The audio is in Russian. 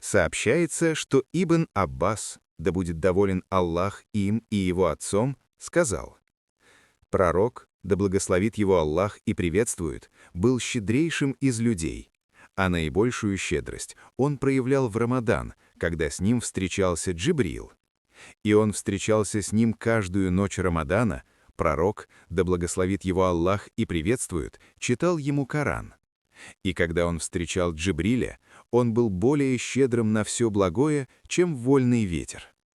Сообщается, что Ибн Аббас, да будет доволен Аллах им и его отцом, сказал: «Пророк, да благословит его Аллах и приветствует, был щедрейшим из людей, а наибольшую щедрость он проявлял в Рамадан, когда с ним встречался Джибрил. И он встречался с ним каждую ночь Рамадана, пророк, да благословит его Аллах и приветствует, читал ему Коран. И когда он встречал Джибриля, он был более щедрым на все благое, чем вольный ветер».